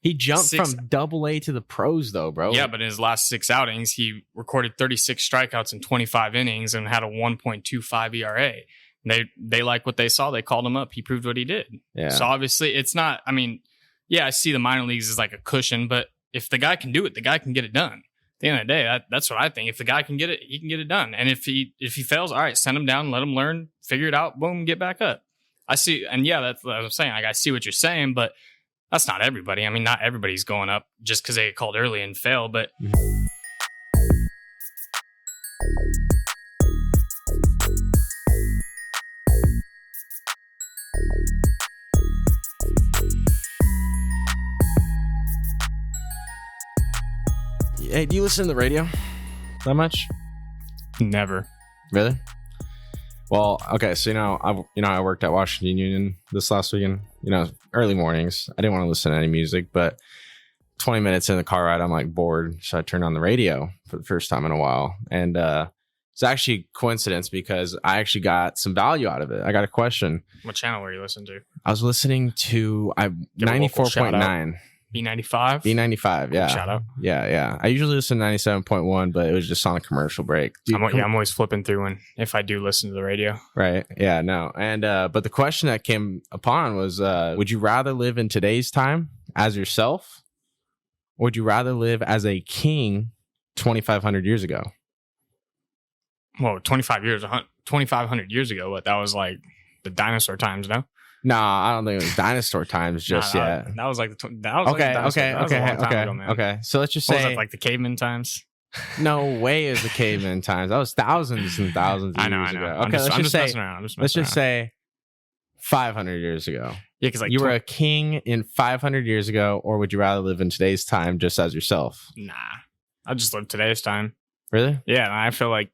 He jumped from Double-A to the pros, though, bro. Yeah, but in his last 6 outings, he recorded 36 strikeouts in 25 innings and had a 1.25 ERA. They like what they saw. They called him up. He proved what he did. Yeah. So obviously, it's not. I mean, yeah, I see the minor leagues as like a cushion, but if the guy can do it, the guy can get it done. At the end of the day, that's what I think. If the guy can get it, he can get it done. And if he fails, all right, send him down, let him learn, figure it out, boom, get back up. I see, and yeah, that's what I'm saying. Like, I see what you're saying, but that's not everybody. I mean, not everybody's going up just because they get called early and fail, but. Hey, do you listen to the radio that much? Never. Really? Well, okay, so I worked at Washington Union this last weekend. Early mornings. I didn't want to listen to any music, but 20 minutes in the car ride, I'm like bored, so I turned on the radio for the first time in a while. And it's actually a coincidence because I actually got some value out of it. I got a question. What channel were you listening to? I was listening to 94.9. B95? B95, yeah. Shout out. Yeah. I usually listen to 97.1, but it was just on a commercial break. Dude, I'm always flipping through if I do listen to the radio. Right. Yeah, no. And but the question that came upon was, would you rather live in today's time as yourself? Or would you rather live as a king 2,500 years ago? Well, 2,500 years ago, but that was like the dinosaur times, no? No, I don't think it was dinosaur times just yet. That was like okay. So let's just say, was that, like the caveman times? No way, is the caveman times. That was thousands and thousands of years ago. Okay, let's just say 500 years ago. Yeah, because you were a king in 500 years ago, or would you rather live in today's time just as yourself? Nah, I just live today's time. Really? Yeah, I feel like,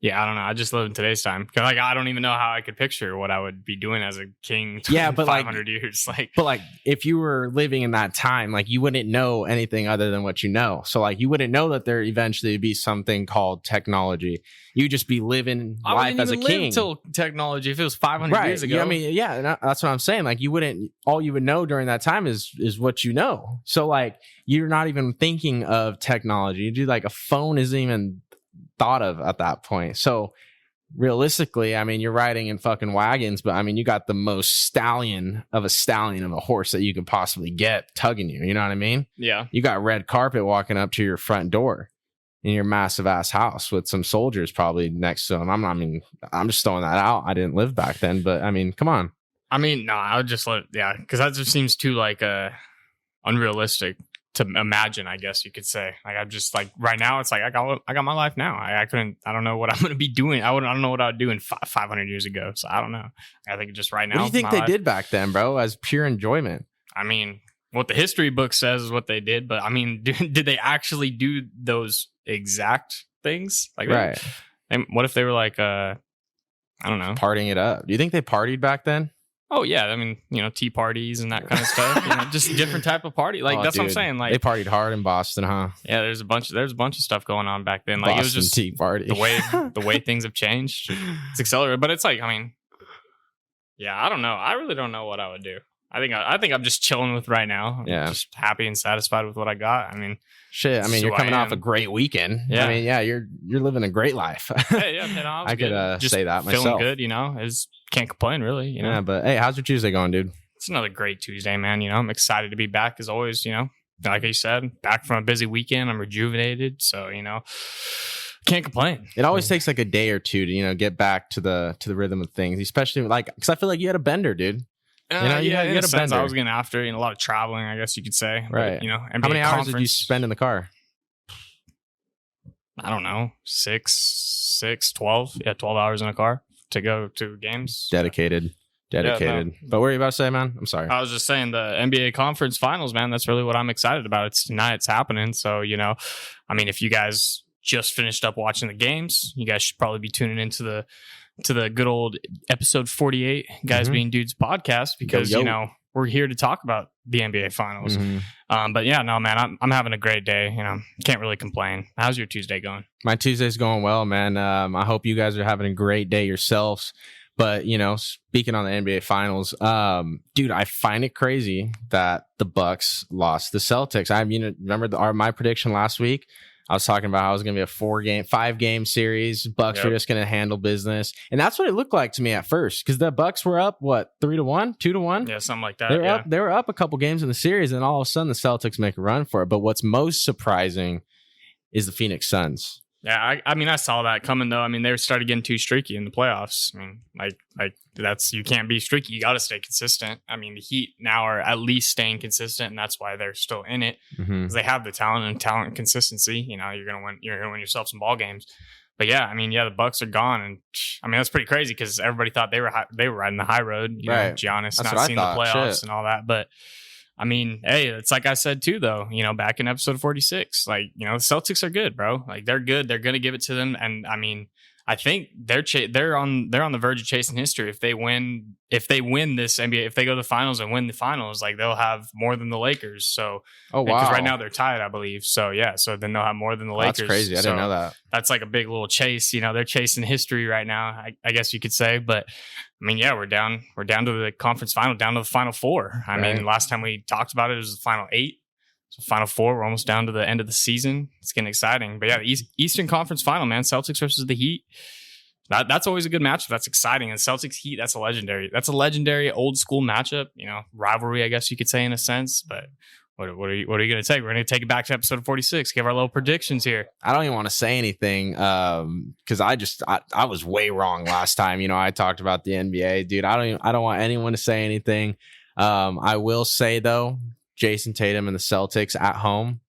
yeah, I don't know. I just live in today's time because I don't even know how I could picture what I would be doing as a king. Yeah, but 500 years. But if you were living in that time, you wouldn't know anything other than what you know. So you wouldn't know that there eventually would be something called technology. You'd just be living life as a king. I wouldn't even live until technology if it was 500 years ago. Yeah, that's what I'm saying. You wouldn't. All you would know during that time is what you know. So you're not even thinking of technology. Dude, a phone isn't even thought of at that point. So realistically, you're riding in fucking wagons, but you got the most stallion of a horse that you could possibly get tugging you. You know what I mean? Yeah. You got red carpet walking up to your front door in your massive ass house with some soldiers probably next to them. I'm just throwing that out. I didn't live back then, but come on. No, I would just live. Yeah, because that just seems too unrealistic to imagine, I guess you could say. I'm just right now, it's I got my life now. I don't know what I'm going to be doing. I don't know what I would do in 500 years ago. So I don't know. I think just right now. What do you think they did back then, bro, as pure enjoyment? What the history book says is what they did. But did they actually do those exact things? Right. What if they were I don't know. Partying it up. Do you think they partied back then? Oh, yeah. Tea parties and that kind of stuff. Just different type of party. That's what I'm saying. They partied hard in Boston, huh? Yeah, there's a bunch of stuff going on back then. Boston it was just tea party. the way things have changed. It's accelerated. But it's yeah, I don't know. I really don't know what I would do. I think I'm just chilling with right now. I'm just happy and satisfied with what I got. Shit. You're coming off a great weekend. Yeah. You're living a great life. Yeah, I could just say that myself. Feeling good, can't complain really. Yeah, but hey, how's your Tuesday going, dude? It's another great Tuesday, man. I'm excited to be back as always. Like I said, back from a busy weekend. I'm rejuvenated, so can't complain. It always takes a day or two to get back to the rhythm of things, especially because I feel like you had a bender, dude. You had a bender. I was getting after a lot of traveling, I guess you could say. Right. But, how many hours did you spend in the car? I don't know, 12. Yeah, 12 hours in a car to go to games. Dedicated. But what were you about to say, man? I'm sorry. I was just saying the NBA conference finals, man. That's really what I'm excited about. It's tonight. It's happening. So, if you guys just finished up watching the games, you guys should probably be tuning into the good old episode 48 Guys Being Dudes podcast because, we're here to talk about the NBA finals. But yeah, no, man, I'm having a great day. Can't really complain. How's your Tuesday going? My Tuesday's going well, man. I hope you guys are having a great day yourselves. But, speaking on the NBA Finals, dude, I find it crazy that the Bucks lost the Celtics. Remember my prediction last week? I was talking about how it was going to be a 5-game series. Bucks were just going to handle business. And that's what it looked like to me at first, because the Bucks were up, 3-1, 2-1? Yeah, something like that. They were up a couple games in the series, and all of a sudden the Celtics make a run for it. But what's most surprising is the Phoenix Suns. Yeah, I saw that coming though. I mean, they started getting too streaky in the playoffs. I mean, like that's, you can't be streaky. You got to stay consistent. I mean, the Heat now are at least staying consistent, and that's why they're still in it, because they have the talent and consistency. You're gonna win. You're gonna win yourself some ball games. But yeah, I mean, the Bucks are gone, and I mean that's pretty crazy because everybody thought they were riding the hh road. Giannis that's not seeing the playoffs and all that, but. I mean, hey, it's like I said too, though, back in episode 46, the Celtics are good, bro. Like, they're good. They're going to give it to them. And I mean, I think they're on the verge of chasing history. If they win this NBA, if they go to the finals and win the finals, like, they'll have more than the Lakers. So, because right now they're tied, I believe. So yeah, so then they'll have more than the Lakers. That's crazy. I didn't know that. That's like a big little chase. They're chasing history right now, I guess you could say. But I mean, yeah, we're down to the conference final, down to the final 4. I mean, last time we talked about it was the final 8. So final 4, we're almost down to the end of the season. It's getting exciting. But yeah, the Eastern Conference final, man, Celtics versus the Heat. That's always a good matchup. That's exciting. And Celtics Heat, that's a legendary old school matchup, rivalry, I guess you could say in a sense. But what are you going to take? We're going to take it back to episode 46. Give our little predictions here. I don't even want to say anything because I was way wrong last time. I talked about the NBA, dude. I don't want anyone to say anything. I will say though, Jason Tatum and the Celtics at home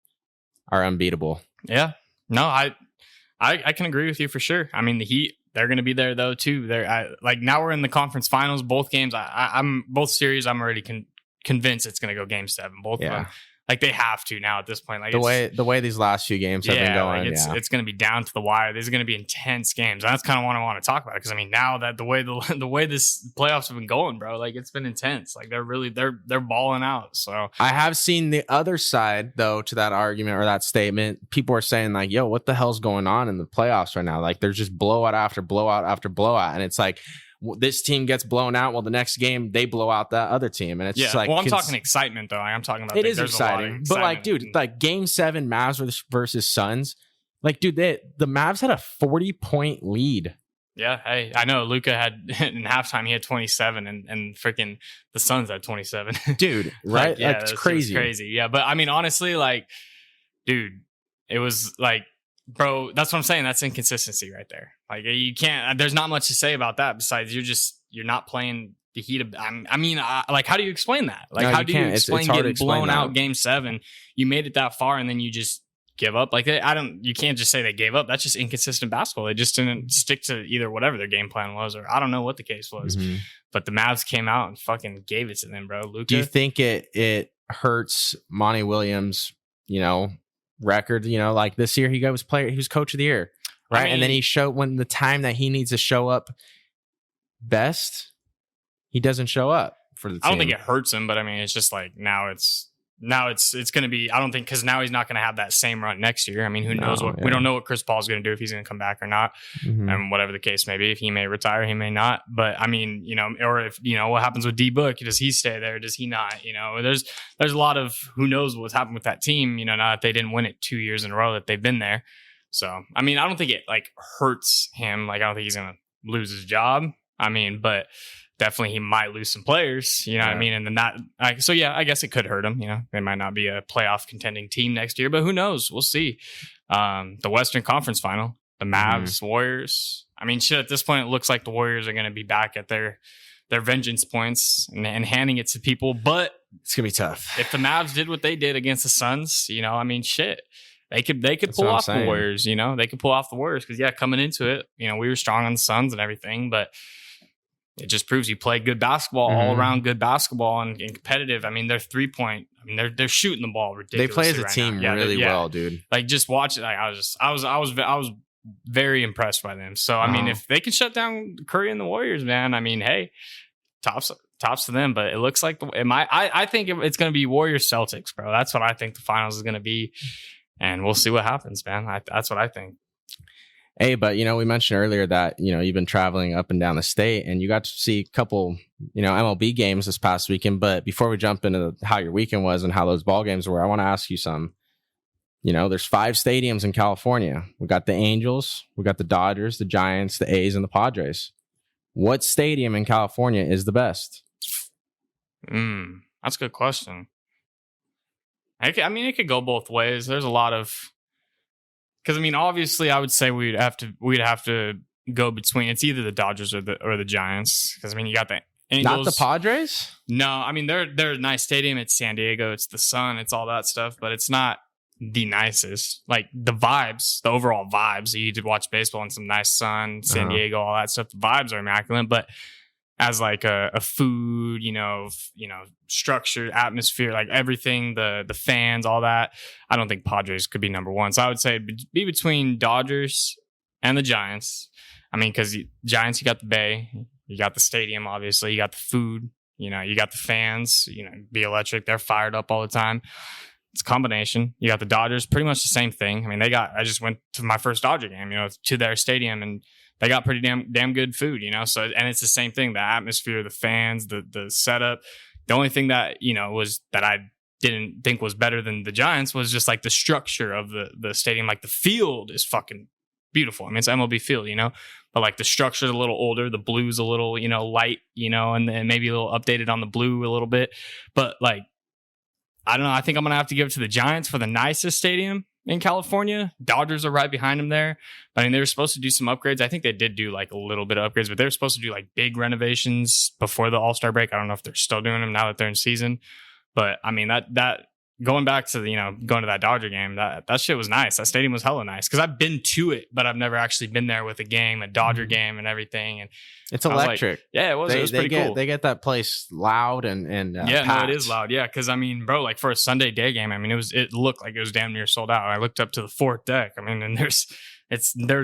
are unbeatable. Yeah. No, I can agree with you for sure. I mean, the Heat, they're going to be there though too. Now we're in the conference finals. Both games, I'm both series. I'm already convinced it's going to go game 7. Both of them. Like, they have to now at this point. Like, the way these last few games have been going, it's going to be down to the wire. These are going to be intense games. And that's kind of what I want to talk about, because I mean, now that the way this playoffs have been going, bro, like, it's been intense. Like, they're balling out. So I have seen the other side though to that argument or that statement. People are saying like, "Yo, what the hell's going on in the playoffs right now?" Like, there's just blowout after blowout after blowout, and it's like, this team gets blown out. Well, the next game they blow out that other team, and it's just like, well, I'm talking excitement though. I'm talking about it is exciting, but like, dude, like game 7 Mavs versus Suns, like, dude, the Mavs had a 40-point lead. Yeah, hey, I know Luka had in halftime he had 27, and freaking the Suns had 27, dude. Right? Like, yeah, that's crazy. Crazy, yeah. But I mean, honestly, like, dude, it was like, bro, that's what I'm saying. That's inconsistency right there. Like, you can't. There's not much to say about that besides you're not playing the Heat. Like, how do you explain that? Like, how do you explain getting blown out game 7? You made it that far, and then you just give up. Like, you can't just say they gave up. That's just inconsistent basketball. They just didn't stick to either whatever their game plan was, or I don't know what the case was. Mm-hmm. But the Mavs came out and fucking gave it to them, bro. Luka. Do you think it hurts Monty Williams, record? Like, this year he was coach of the year, right? I mean, and then he showed when the time that he needs to show up best, he doesn't show up for the team. I don't think it hurts him, but I mean, it's just like now it's going to be, I don't think, because now he's not going to have that same run next year. I mean, who knows we don't know what Chris Paul's going to do, if he's going to come back or not, and whatever the case may be. If he may retire, he may not. But I mean, or if, what happens with D-Book, does he stay there? Does he not? There's a lot of who knows what's happened with that team, now that they didn't win it 2 years in a row that they've been there. So, I mean, I don't think it like hurts him. Like, I don't think he's going to lose his job. I mean, but definitely he might lose some players, what I mean? And then I guess it could hurt him. They might not be a playoff contending team next year, but who knows? We'll see. The Western Conference final, the Mavs, Warriors. I mean, shit, at this point, it looks like the Warriors are going to be back at their vengeance points and handing it to people, but it's going to be tough. If the Mavs did what they did against the Suns, I mean, shit. They could pull off the Warriors, they could pull off the Warriors because, coming into it, we were strong on the Suns and everything, but it just proves you play good basketball, all around good basketball and competitive. I mean, they're 3-point. I mean, they're shooting the ball ridiculously. They play as a team really well, dude. Like, just watch it. I was very impressed by them. So I mean, if they can shut down Curry and the Warriors, man, I mean, hey, tops to them. But it looks like I think it's going to be Warriors Celtics, bro. That's what I think the finals is going to be. And we'll see what happens, man. That's what I think. Hey, but we mentioned earlier that you've been traveling up and down the state, and you got to see a couple MLB games this past weekend. But before we jump into how your weekend was and how those ball games were, I want to ask you some. There's 5 stadiums in California. We got the Angels, we got the Dodgers, the Giants, the A's, and the Padres. What stadium in California is the best? That's a good question. It could go both ways. There's a lot of, because obviously, I would say we'd have to go between. It's either the Dodgers or the Giants. Because you got the Angels. Not the Padres? No, they're a nice stadium. It's San Diego. It's the sun. It's all that stuff. But it's not the nicest. Like the vibes, the overall vibes. You could watch baseball in some nice sun, San Diego, all that stuff. The vibes are immaculate. But as like a food, structure, atmosphere, like everything, the fans, all that, I don't think Padres could be number one. So I would say it'd be between Dodgers and the Giants. Because Giants, you got the Bay, you got the stadium, obviously, you got the food, you got the fans, be electric. They're fired up all the time. It's a combination. You got the Dodgers, pretty much the same thing. I just went to my first Dodger game, to their stadium, and they got pretty damn good food, So, and it's the same thing, the atmosphere, the fans, the setup. The only thing that, was that I didn't think was better than the Giants was just like the structure of the stadium. Like the field is fucking beautiful. It's MLB field, but like the structure is a little older. The blue's a little, light, and then maybe a little updated on the blue a little bit. But like, I don't know. I think I'm going to have to give it to the Giants for the nicest stadium in California. Dodgers are right behind them there. They were supposed to do some upgrades. I think they did do like a little bit of upgrades, but they were supposed to do like big renovations before the All-Star break. I don't know if they're still doing them now that they're in season. But that going back to going to that Dodger game, that shit was nice. That stadium was hella nice because I've been to it, but I've never actually been there with a Dodger game and everything. And it's electric. It was pretty cool. They get that place loud and it is loud. Yeah, because bro, like for a Sunday day game, it looked like it was damn near sold out. I looked up to the 4th deck. And there's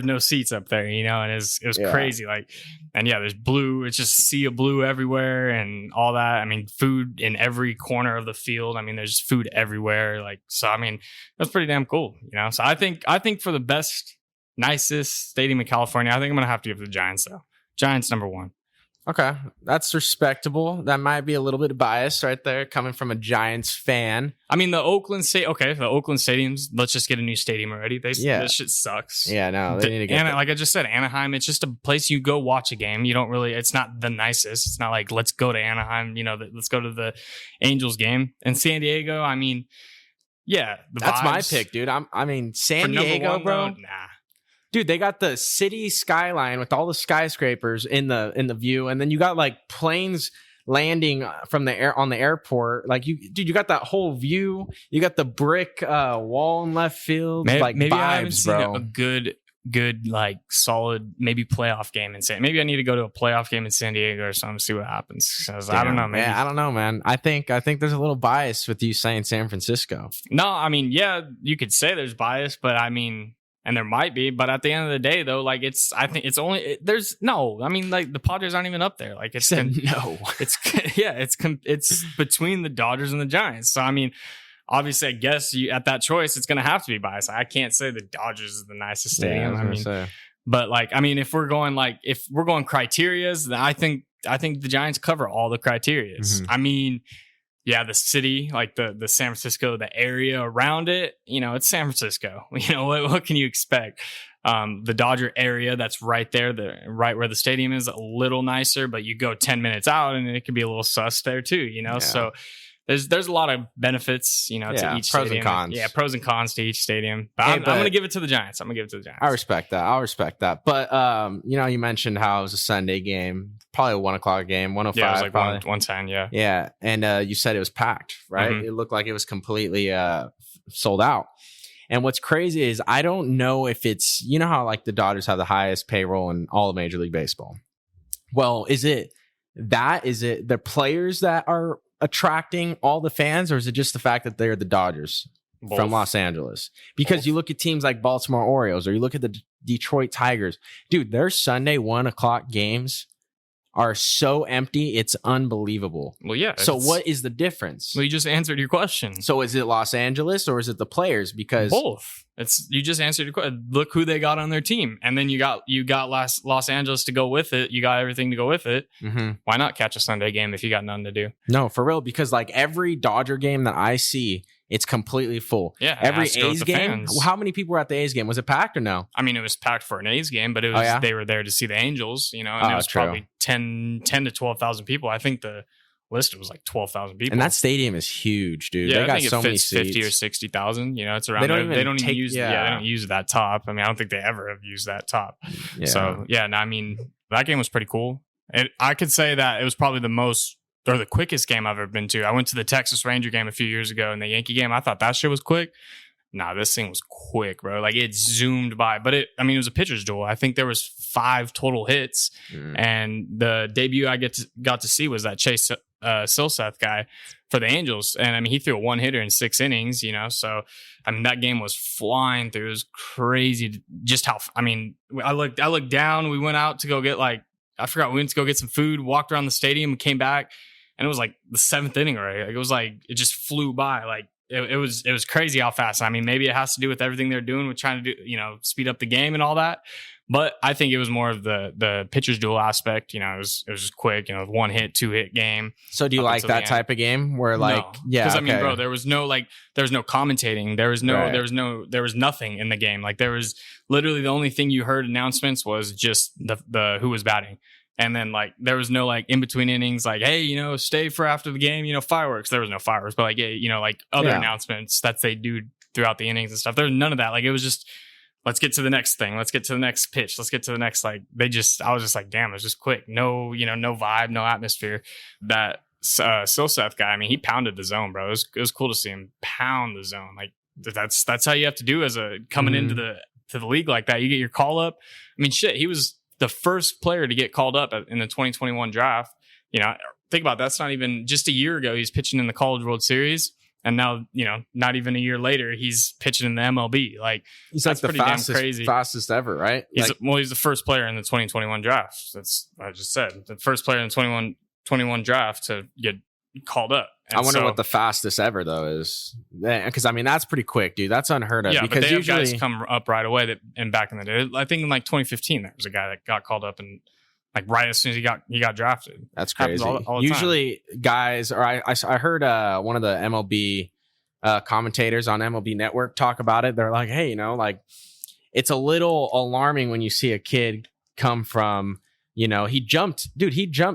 no seats up there, and it was crazy. Like, and there's blue. It's just a sea of blue everywhere and all that. Food in every corner of the field. There's food everywhere. Like, so that's pretty damn cool, So I think for the best, nicest stadium in California, I think I'm gonna have to give it to the Giants though. Giants number one. Okay, that's respectable. That might be a little bit biased right there, coming from a Giants fan. The Oakland stadiums. Let's just get a new stadium already. This shit sucks. Yeah, no, they need to get. And like I just said, Anaheim. It's just a place you go watch a game. You don't really. It's not the nicest. It's not like let's go to Anaheim. Let's go to the Angels game. And San Diego. That's my pick, dude. San Diego, one, bro. Nah. Dude, they got the city skyline with all the skyscrapers in the view, and then you got like planes landing from the air on the airport. Like you got that whole view. You got the brick wall in left field. Maybe vibes, I haven't seen bro. A good like solid maybe playoff game in Maybe I need to go to a playoff game in San Diego or something to see what happens. I don't know, man. Yeah, I don't know, man. I think there's a little bias with you saying San Francisco. No, you could say there's bias, but and there might be, but at the end of the day, though, like like the Padres aren't even up there. Like it's between the Dodgers and the Giants. So obviously, I guess at that choice, it's going to have to be biased. I can't say the Dodgers is the nicest stadium. But if we're going criterias, then I think the Giants cover all the criterias. Mm-hmm. The city, like the San Francisco, the area around it, it's San Francisco. What can you expect? The Dodger area that's right there, right where the stadium is, a little nicer, but you go 10 minutes out and it could be a little sus there too, So there's a lot of benefits, to each pros stadium. And cons. Yeah, pros and cons to each stadium. But I'm going to give it to the Giants. I respect that. But you mentioned how it was a Sunday game, probably a 1 o'clock game, 1:05. Yeah, it was like probably 110. Yeah. Yeah, and you said it was packed, right? Mm-hmm. It looked like it was completely sold out. And what's crazy is I don't know if it's how like the Dodgers have the highest payroll in all of Major League Baseball. Well, is it the players that are attracting all the fans, or is it just the fact that they're the Dodgers from Los Angeles? Because you look at teams like Baltimore Orioles, or you look at the Detroit Tigers, dude, their Sunday 1 o'clock games are so empty, it's unbelievable. Well, yeah. So what is the difference? Well, you just answered your question. So is it Los Angeles or is it the players? Because both. You just answered your question. Look who they got on their team, and then you got Los Angeles to go with it. You got everything to go with it. Mm-hmm. Why not catch a Sunday game if you got nothing to do? No, for real. Because like every Dodger game that I see, it's completely full. Yeah. Every A's game. How many people were at the A's game? Was it packed or no? I mean, it was packed for an A's game, but it was they were there to see the Angels, and it was probably 10 to 12,000 people. I think the list was like 12,000 people. And that stadium is huge, dude. Yeah, they got I think so it many fits seats. 50 or 60,000. It's around. They don't even use that top. I mean, I don't think they ever have used that top. Yeah. So I mean, that game was pretty cool. I could say that it was probably the quickest game I've ever been to. I went to the Texas Ranger game a few years ago, and the Yankee game, I thought that shit was quick. Nah, this thing was quick, bro. Like, it zoomed by. But it was a pitcher's duel. I think there was 5 total hits, and the debut I got to see was that Chase Silseth guy for the Angels. And I mean, he threw a 1-hitter in 6 innings, So I mean, that game was flying through. It was crazy just how, I mean, I looked down. We went out to go get we went to go get some food, walked around the stadium and came back. And it was like the 7th inning already. Like, it was like, it just flew by. Like, it was crazy how fast. I mean, maybe it has to do with everything they're doing with trying to do, speed up the game and all that. But I think it was more of the pitcher's duel aspect. It was just quick, 1-hit, 2-hit game. So do you like that type of game where because I mean, bro, there was no commentating. There was nothing in the game. Like, there was literally the only thing you heard announcements was just the who was batting. And then there was no in between innings, hey, stay for after the game, fireworks. There was no fireworks, but other announcements that they do throughout the innings and stuff. There was none of that. It was just, let's get to the next thing. Let's get to the next pitch. Let's get to the next, I was just like, damn, it was just quick. No, no vibe, no atmosphere. That Silseth guy, I mean, he pounded the zone, bro. It was cool to see him pound the zone. That's how you have to do as coming into the league like that. You get your call up. I mean, shit, he was the first player to get called up in the 2021 draft. Think about that. That's not even just a year ago. He's pitching in the College World Series, and now not even a year later, he's pitching in the MLB. He's like the fastest ever, right? He's the first player in the 2021 draft. That's what I just said. The first player in the 2021 draft to get called up. And I wonder what the fastest ever though is, because I mean that's pretty quick, dude. That's unheard of. Yeah, because but they usually have guys come up right away. And back in the day, I think in 2015, there was a guy that got called up and right as soon as he got drafted. That's crazy. All the usually time. Guys, or I heard one of the MLB commentators on MLB Network talk about it. They're like, hey, it's a little alarming when you see a kid come from. He jumped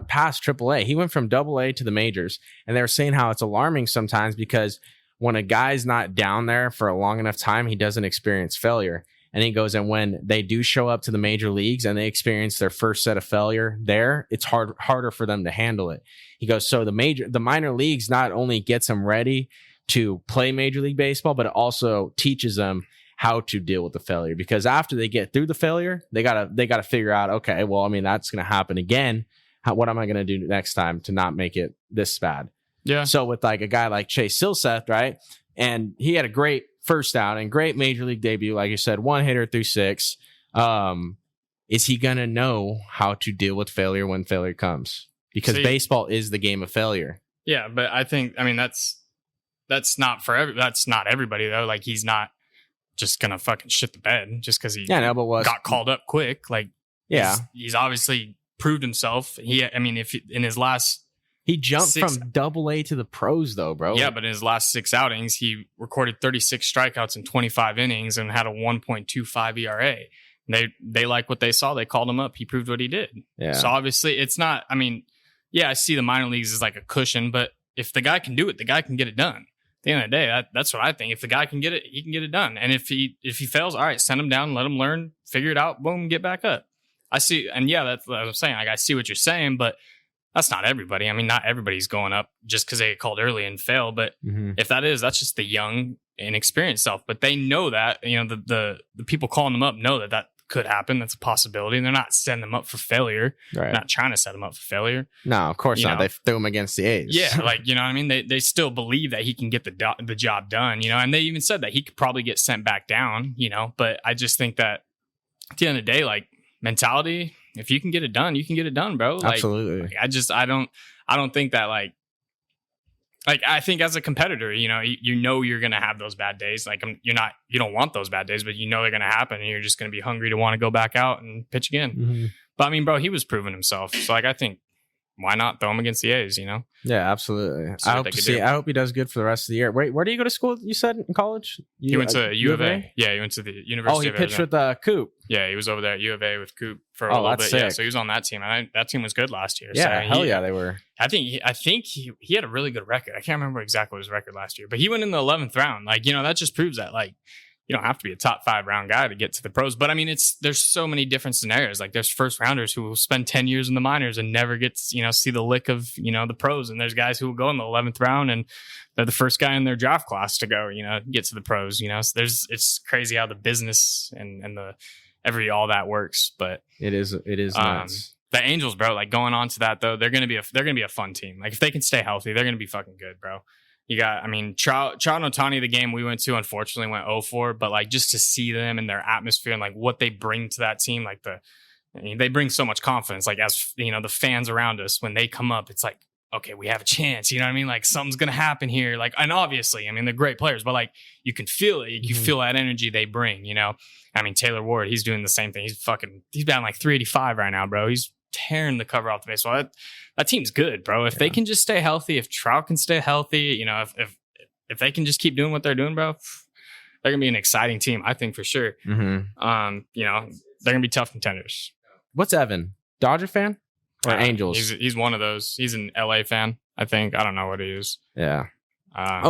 past AAA. He went from AA to the majors. And they were saying how it's alarming sometimes because when a guy's not down there for a long enough time, he doesn't experience failure. And he goes, and when they do show up to the major leagues and they experience their first set of failure there, it's harder for them to handle it. He goes, so the minor leagues not only gets them ready to play Major League Baseball, but it also teaches them how to deal with the failure, because after they get through the failure, they gotta figure out, okay, well, I mean, that's going to happen again. What am I going to do next time to not make it this bad? Yeah. So with a guy like Chase Silseth, right? And he had a great first outing, great major league debut. Like you said, 1-hitter through 6. Is he going to know how to deal with failure when failure comes? Because baseball is the game of failure. Yeah. But I think, I mean, that's not that's not everybody though. He's not just gonna fucking shit the bed just because he got called up quick. He's obviously proved himself. If in his last, he jumped from AA to the pros though, bro. Yeah, but in his last 6 outings, he recorded 36 strikeouts in 25 innings and had a 1.25 ERA. They like what they saw. They called him up. He proved what he did. Yeah. So obviously, it's not. I mean, yeah, I see the minor leagues as like a cushion, but if the guy can do it, the guy can get it done. At the end of the day, that's what I think. If the guy can get it, he can get it done. And if he fails, all right, send him down, let him learn, figure it out, boom, get back up. I see, and yeah, that's what I'm saying. I see what you're saying, but that's not everybody. I mean, not everybody's going up just because they get called early and fail. But if that's just the young, inexperienced self. But they know that, the people calling them up know that could happen. That's a possibility. And they're not setting them up for failure. Right. They're not trying to set them up for failure. No, of course not. They threw him against the A's. Yeah, you know what I mean? They still believe that he can get the job done, and they even said that he could probably get sent back down, but I just think that at the end of the day, mentality, if you can get it done, you can get it done, bro. Like, absolutely. I don't think that like I think as a competitor, you know you're gonna have those bad days. Like you don't want those bad days, but you know they're gonna happen, and you're just gonna be hungry to want to go back out and pitch again. Mm-hmm. But I mean, bro, he was proving himself. So like I think why not throw him against the A's? You know? Yeah, absolutely. I hope he does good for the rest of the year. Wait, where do you go to school? You said in college? He went to U of A. Yeah, he went to the University. Oh, he pitched with Coop. Yeah, he was over there at U of A with Coop for a little bit. Sick. Yeah, so he was on that team, and that team was good last year. Yeah, so hell yeah, they were. I think he had a really good record. I can't remember exactly what his record last year, but he went in the 11th round. Like, that just proves that like you don't have to be a top 5 round guy to get to the pros. But I mean, there's so many different scenarios. Like there's first rounders who will spend 10 years in the minors and never get to, see the lick of, the pros. And there's guys who will go in the 11th round and they're the first guy in their draft class to go, get to the pros, So it's crazy how the business and all that works. But it is nuts. The Angels, bro, like going on to that though, they're going to be a fun team. Like if they can stay healthy, they're going to be fucking good, bro. You got, Trout and Ohtani, the game we went to, unfortunately went 0-4, but like just to see them and their atmosphere and like what they bring to that team, like they bring so much confidence. Like as the fans around us, when they come up, it's like, okay, we have a chance. You know what I mean? Like something's going to happen here. Like, and obviously, they're great players, but like you can feel it. You feel that energy they bring, Taylor Ward, he's doing the same thing. He's down like 385 right now, bro. He's tearing the cover off the baseball. That team's good, bro. If they can just stay healthy, if Trout can stay healthy, if they can just keep doing what they're doing, bro, they're gonna be an exciting team, I think for sure. Mm-hmm. They're gonna be tough contenders. What's Evan? Dodger fan or Angels? He's one of those. He's an LA fan, I think. I don't know what he is. Yeah.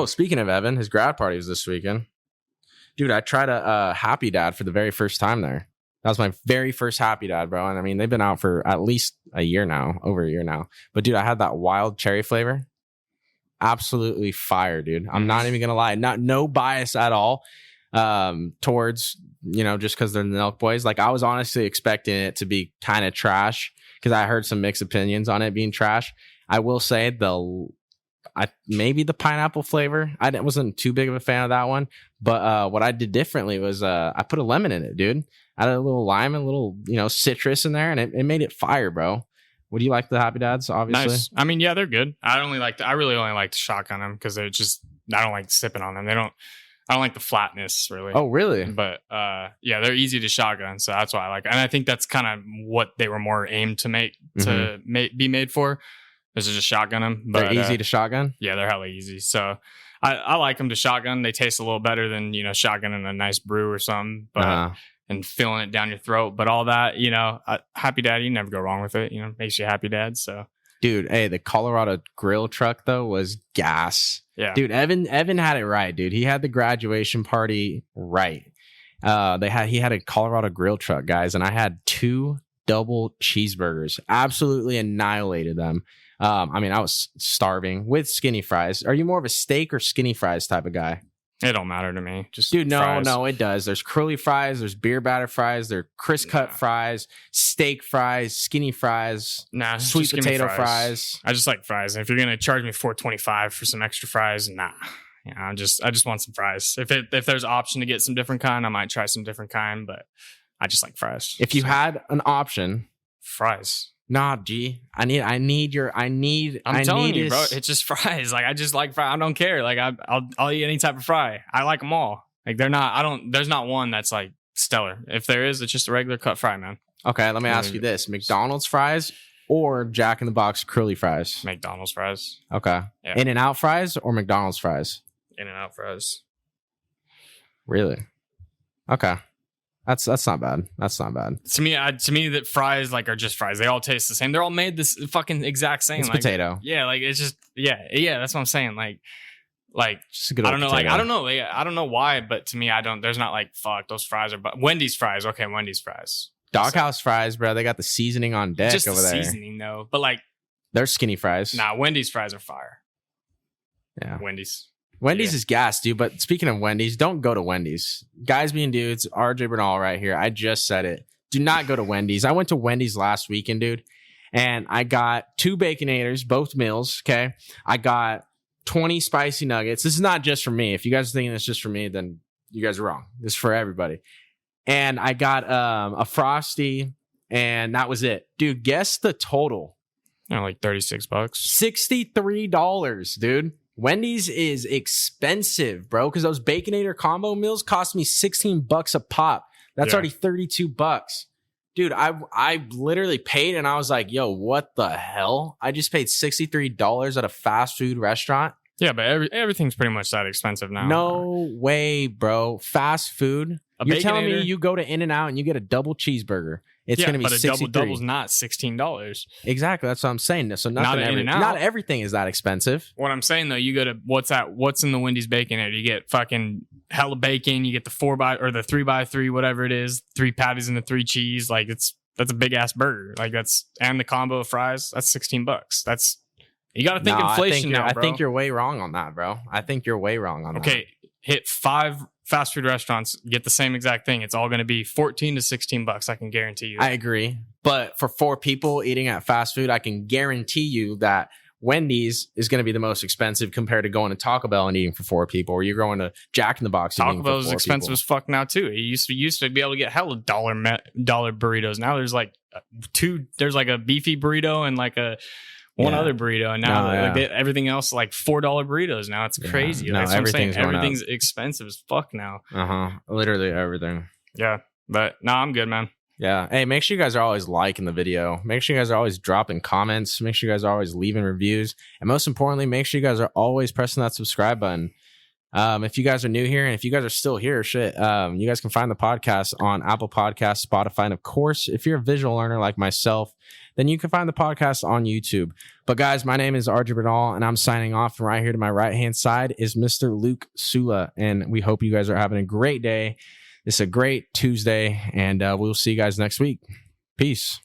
Speaking of Evan, his grad party was this weekend. Dude, I tried a Happy Dad for the very first time there. That was my very first Happy Dad, bro. And they've been out for at least over a year now. But dude, I had that wild cherry flavor. Absolutely fire, dude. I'm not even gonna lie. No bias at all towards, just because they're the Nelk boys. Like I was honestly expecting it to be kind of trash because I heard some mixed opinions on it being trash. I will say maybe the pineapple flavor. I wasn't too big of a fan of that one. But what I did differently was I put a lemon in it, dude. I had a little lime and a little, citrus in there, and it made it fire, bro. Would you like the Happy Dads? Obviously, nice. Yeah, they're good. I really only like to shotgun them because they're just. I don't like sipping on them. I don't like the flatness really. Oh, really? But yeah, they're easy to shotgun, so that's why I like. And I think that's kind of what they were more aimed to be made for. Is to just shotgun them. But, they're easy to shotgun. Yeah, they're hella easy. So I like them to shotgun. They taste a little better than shotgunning a nice brew or something. But. And feeling it down your throat, but all that, Happy Dad, you never go wrong with it. Makes you happy, Dad. So, dude, hey, the Colorado grill truck though was gas. Yeah, dude, Evan had it right, dude. He had the graduation party right. He had a Colorado grill truck, guys, and I had 2 double cheeseburgers. Absolutely annihilated them. I was starving with skinny fries. Are you more of a steak or skinny fries type of guy? It don't matter to me. Just dude, fries. No, it does. There's curly fries, there's beer batter fries, there's crisp cut fries, steak fries, skinny fries, sweet potato fries. I just like fries. If you're gonna charge me $4.25 for some extra fries, nah. I just want some fries. If there's an option to get some different kind, I might try some different kind, but I just like fries. If you had an option, fries. Nah, G. I'm telling you, bro. It's just fries. Like I just like fries. I don't care. Like I'll eat any type of fry. I like them all. Like they're not. There's not one that's like stellar. If there is, it's just a regular cut fry, man. Okay, let me ask you this: McDonald's fries or Jack in the Box curly fries? McDonald's fries. Okay. Yeah. In-N-Out fries or McDonald's fries? In-N-Out fries. Really? Okay. That's not bad. That's not bad. To me, that fries are just fries. They all taste the same. They're all made this fucking exact same. It's potato. Yeah, it's just yeah. That's what I'm saying. Just a good. I don't know. Potato. I don't know. I don't know why, but to me, I don't. There's not fuck those fries are. But Wendy's fries, okay, Wendy's fries. Doghouse fries, bro. They got the seasoning on deck just over there. Seasoning though, but they're skinny fries. Nah, Wendy's fries are fire. Yeah, Wendy's is gas, dude. But speaking of Wendy's, don't go to Wendy's. Guys being dudes, RJ Bernal right here. I just said it. Do not go to Wendy's. I went to Wendy's last weekend, dude, and I got 2 Baconators, both meals. Okay, I got 20 spicy nuggets. This is not just for me. If you guys are thinking it's just for me, then you guys are wrong. This is for everybody. And I got a Frosty and that was it. Dude, guess the total. Like $36. $63, dude. Wendy's is expensive, bro, because those Baconator combo meals cost me $16 a pop. That's already $32. Dude, I literally paid and I was like, yo, what the hell? I just paid $63 at a fast food restaurant. Yeah, but everything's pretty much that expensive now. No way, bro. Fast food. You're telling me you go to In-N-Out and you get a double cheesburger. It's going to be $63. But a double's not $16. Exactly. That's what I'm saying. So not everything is that expensive. What I'm saying, though, you go to what's in the Wendy's Baconator? You get fucking hella bacon. You get the 3x3, whatever it is, 3 patties and the 3 cheese. Like that's a big ass burger. Like and the combo of fries. That's $16. You got to think inflation now, bro. I think you're way wrong on that, bro. I think you're way wrong on that. Okay, hit 5 fast food restaurants, get the same exact thing. It's all going to be $14 to $16. I can guarantee you. I agree. But for 4 people eating at fast food, I can guarantee you that Wendy's is going to be the most expensive compared to going to Taco Bell and eating for 4 people, or you're going to Jack in the Box. Taco Bell is expensive as fuck now too. It used to be able to get hella dollar burritos. Now there's like there's like a beefy burrito and like a other burrito, and now everything else like $4 burritos. Now it's crazy. No, that's what I'm saying. Everything's expensive as fuck now. Literally everything. Yeah, but no, I'm good, man. Yeah. Hey, make sure you guys are always liking the video. Make sure you guys are always dropping comments. Make sure you guys are always leaving reviews, and most importantly, make sure you guys are always pressing that subscribe button. If you guys are new here, and if you guys are still here, you guys can find the podcast on Apple Podcasts, Spotify, and of course, if you're a visual learner like myself, then you can find the podcast on YouTube. But guys, my name is RJ Bernal, and I'm signing off. And right here to my right-hand side is Mr. Luke Sula, and we hope you guys are having a great day. It's a great Tuesday, and we'll see you guys next week. Peace.